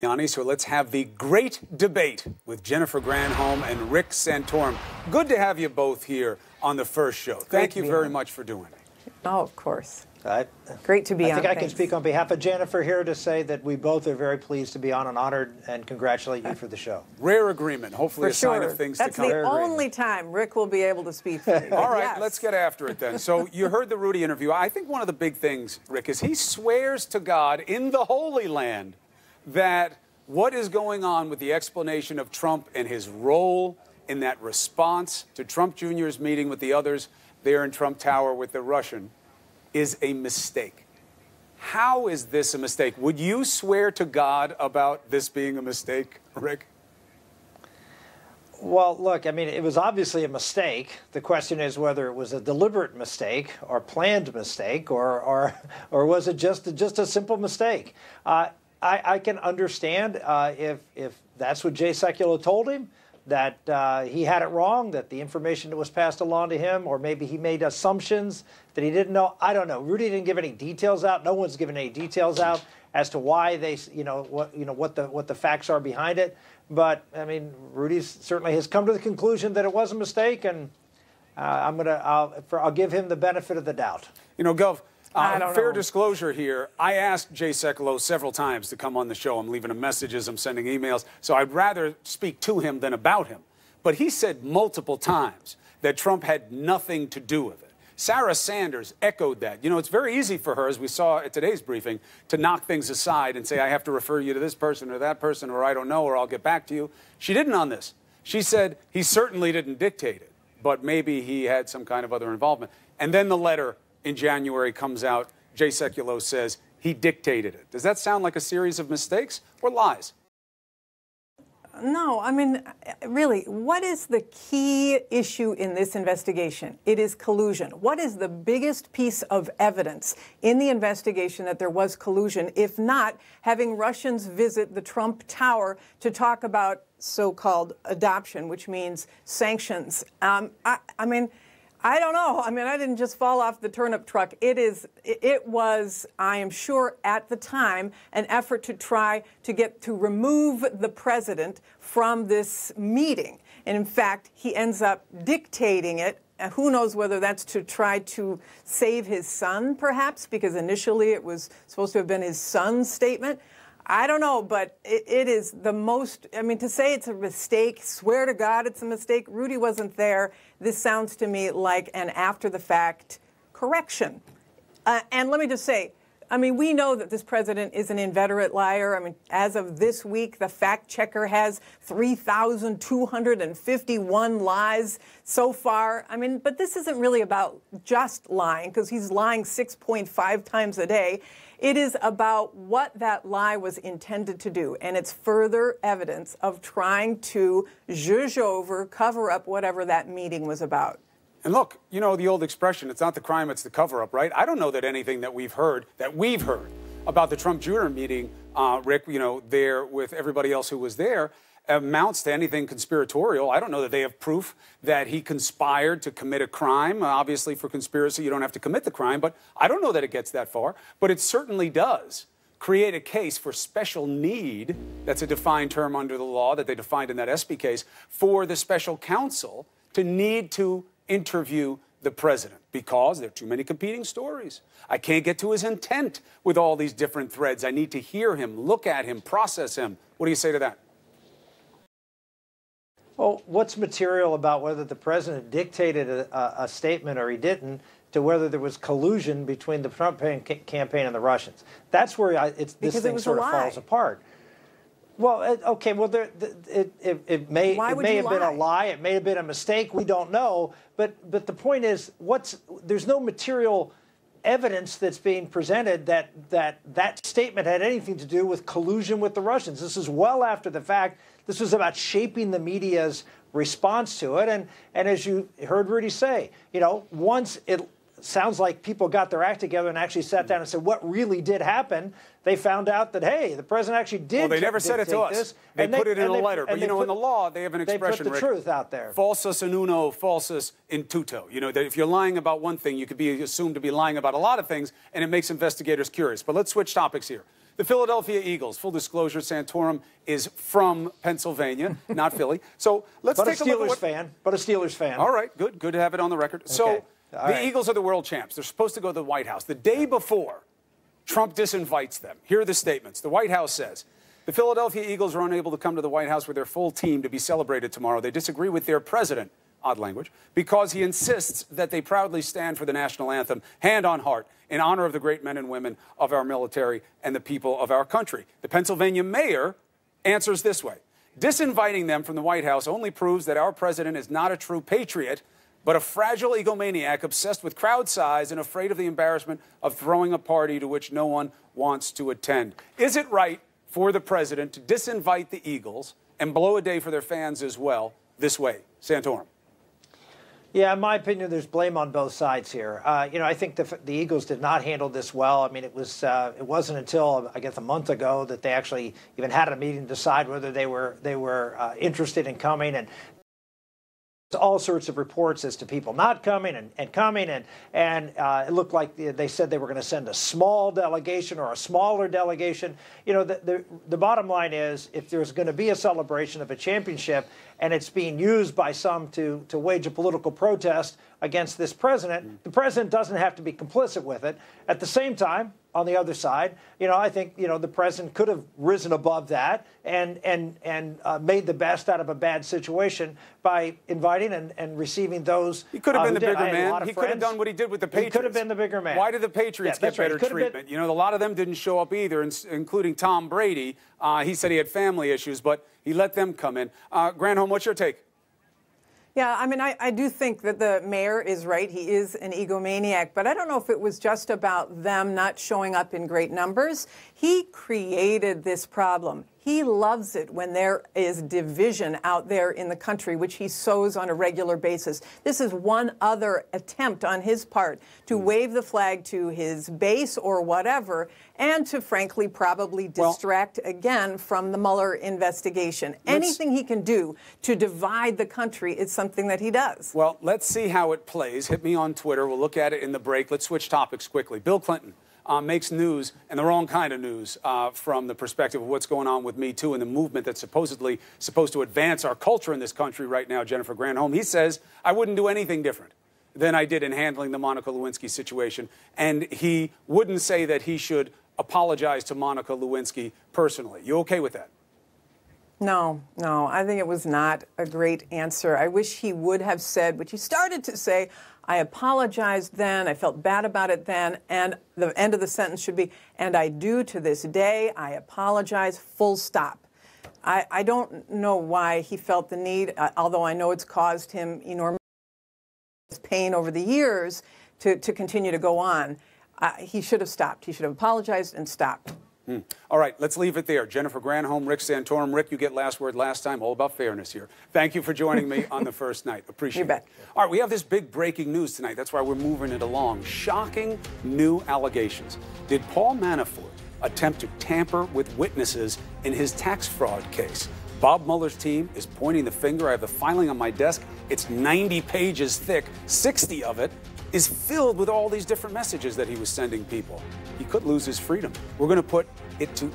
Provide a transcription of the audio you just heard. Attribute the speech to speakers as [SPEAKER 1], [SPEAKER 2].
[SPEAKER 1] So let's have the great debate with Jennifer Granholm and Rick Santorum. Good to have you both here on the first show. Thank you very much for doing it.
[SPEAKER 2] Oh, of course. Great to be on.
[SPEAKER 3] I think I can speak on behalf of Jennifer here to say that we both are very pleased to be on and honored and congratulate you for the show.
[SPEAKER 1] Rare agreement. Hopefully a sign of things to come.
[SPEAKER 2] That's the only time Rick will be able to speak for me.
[SPEAKER 1] All right, let's get after it then. So you heard the Rudy interview. I think one of the big things, Rick, is he swears to God in the Holy Land that what is going on with the explanation of Trump and his role in that response to Trump Jr.'s meeting with the others there in Trump Tower with the Russian is a mistake. How is this a mistake? Would you swear to God about this being a mistake, Rick?
[SPEAKER 3] Well, look, I mean, it was obviously a mistake. The question is whether it was a deliberate mistake or planned mistake or was it just a simple mistake? I can understand if that's what Jay Sekulow told him, that he had it wrong, that the information that was passed along to him, or maybe he made assumptions that he didn't know. I don't know. Rudy didn't give any details out. No one's given any details out as to why they, what the facts are behind it. But I mean, Rudy certainly has come to the conclusion that it was a mistake, and I'll give him the benefit of the doubt.
[SPEAKER 1] You know, Gov. Fair disclosure here, I asked Jay Sekulow several times to come on the show. I'm leaving him messages, I'm sending emails, so I'd rather speak to him than about him. But he said multiple times that Trump had nothing to do with it. Sarah Sanders echoed that. You know, it's very easy for her, as we saw at today's briefing, to knock things aside and say, I have to refer you to this person or that person, or I don't know, or I'll get back to you. She didn't on this. She said he certainly didn't dictate it, but maybe he had some kind of other involvement. And then the letter in January comes out, Jay Sekulow says he dictated it. Does that sound like a series of mistakes or lies?
[SPEAKER 2] No, I mean, really, what is the key issue in this investigation? It is collusion. What is the biggest piece of evidence in the investigation that there was collusion, if not having Russians visit the Trump Tower to talk about so-called adoption, which means sanctions? I mean, I don't know. I mean, I didn't just fall off the turnip truck. It was, I am sure, at the time, an effort to try to remove the president from this meeting. And in fact, he ends up dictating it. Who knows whether that's to try to save his son, perhaps, because initially it was supposed to have been his son's statement. I don't know, but it is the most, I mean, to say it's a mistake, swear to God it's a mistake, Rudy wasn't there. This sounds to me like an after-the-fact correction. And let me just say, I mean, we know that this president is an inveterate liar. I mean, as of this week, the fact checker has 3,251 lies so far. I mean, but this isn't really about just lying, because he's lying 6.5 times a day. It is about what that lie was intended to do, and it's further evidence of trying to zhuzh over, cover up whatever that meeting was about.
[SPEAKER 1] And look, you know the old expression, it's not the crime, it's the cover-up, right? I don't know that anything that we've heard about the Trump Jr. meeting, Rick, you know, there with everybody else who was there, amounts to anything conspiratorial. I don't know that they have proof that he conspired to commit a crime. Obviously, for conspiracy, you don't have to commit the crime, but I don't know that it gets that far. But it certainly does create a case for special need, that's a defined term under the law that they defined in that SB case, for the special counsel to need to interview the president because there are too many competing stories. I can't get to his intent with all these different threads. I need to hear him, look at him, process him. What do you say to that?
[SPEAKER 3] Well, what's material about whether the president dictated a statement or he didn't to whether there was collusion between the Trump campaign and the Russians? That's where this thing sort of falls apart. Well, okay, well, it may have been a lie. It may have been a mistake. We don't know. But the point is, there's no material evidence that's being presented that statement had anything to do with collusion with the Russians. This is well after the fact. This was about shaping the media's response to it. And as you heard Rudy say, you know, once it sounds like people got their act together and actually sat down and said what really did happen, they found out that, hey, the president actually did.
[SPEAKER 1] Well, they never said it to us. They put it in a letter. But, you know, in the law, they have an expression,
[SPEAKER 3] They put the truth out there.
[SPEAKER 1] Falsus in uno, falsus in tuto. You know, that if you're lying about one thing, you could be assumed to be lying about a lot of things, and it makes investigators curious. But let's switch topics here. The Philadelphia Eagles, full disclosure, Santorum is from Pennsylvania, not Philly. So let's take a look at what...
[SPEAKER 3] But a Steelers fan.
[SPEAKER 1] All right, good to have it on the record.
[SPEAKER 3] Okay.
[SPEAKER 1] So the Eagles are the world champs. They're supposed to go to the White House. The day before, Trump disinvites them. Here are the statements. The White House says, the Philadelphia Eagles are unable to come to the White House with their full team to be celebrated tomorrow. They disagree with their president, odd language, because he insists that they proudly stand for the national anthem, hand on heart, in honor of the great men and women of our military and the people of our country. The Pennsylvania mayor answers this way. Disinviting them from the White House only proves that our president is not a true patriot, but a fragile egomaniac obsessed with crowd size and afraid of the embarrassment of throwing a party to which no one wants to attend. Is it right for the president to disinvite the Eagles and blow a day for their fans as well this way? Santorum.
[SPEAKER 3] Yeah, in my opinion, there's blame on both sides here. I think the Eagles did not handle this well. I mean, it wasn't until, I guess, a month ago that they actually even had a meeting to decide whether they were interested in coming. And all sorts of reports as to people not coming and coming, and it looked like they said they were going to send a small delegation or a smaller delegation. You know, the bottom line is, if there's going to be a celebration of a championship and it's being used by some to wage a political protest against this president, the president doesn't have to be complicit with it. At the same time, on the other side, I think, the president could have risen above that and made the best out of a bad situation by inviting and receiving those.
[SPEAKER 1] He could have been the bigger man. He could have done what he did with the Patriots.
[SPEAKER 3] He could have been the bigger man.
[SPEAKER 1] Why did the Patriots get better treatment? A lot of them didn't show up either, including Tom Brady. He said he had family issues, but he let them come in. Granholm, what's your take?
[SPEAKER 2] Yeah, I mean, I do think that the mayor is right. He is an egomaniac, but I don't know if it was just about them not showing up in great numbers. He created this problem. He loves it when there is division out there in the country, which he sows on a regular basis. This is one other attempt on his part to wave the flag to his base or whatever, and to, frankly, probably distract again from the Mueller investigation. Anything he can do to divide the country is something that he does.
[SPEAKER 1] Well, let's see how it plays. Hit me on Twitter. We'll look at it in the break. Let's switch topics quickly. Bill Clinton makes news, and the wrong kind of news, from the perspective of what's going on with Me Too and the movement that's supposedly supposed to advance our culture in this country right now, Jennifer Granholm. He says, I wouldn't do anything different than I did in handling the Monica Lewinsky situation, and he wouldn't say that he should apologize to Monica Lewinsky personally. You okay with that?
[SPEAKER 2] No, I think it was not a great answer. I wish he would have said what he started to say. I apologized then, I felt bad about it then, and the end of the sentence should be, and I do to this day, I apologize, full stop. I don't know why he felt the need, although I know it's caused him enormous pain over the years, to continue to go on. He should have stopped. He should have apologized and stopped.
[SPEAKER 1] All right, let's leave it there. Jennifer Granholm, Rick Santorum. Rick, you get last word last time. All about fairness here. Thank you for joining me on the first night. Appreciate it.
[SPEAKER 2] You bet.
[SPEAKER 1] All right, we have this big breaking news tonight. That's why we're moving it along. Shocking new allegations. Did Paul Manafort attempt to tamper with witnesses in his tax fraud case? Bob Mueller's team is pointing the finger. I have the filing on my desk. It's 90 pages thick. 60 of it is filled with all these different messages that he was sending people. He could lose his freedom. We're going to put it to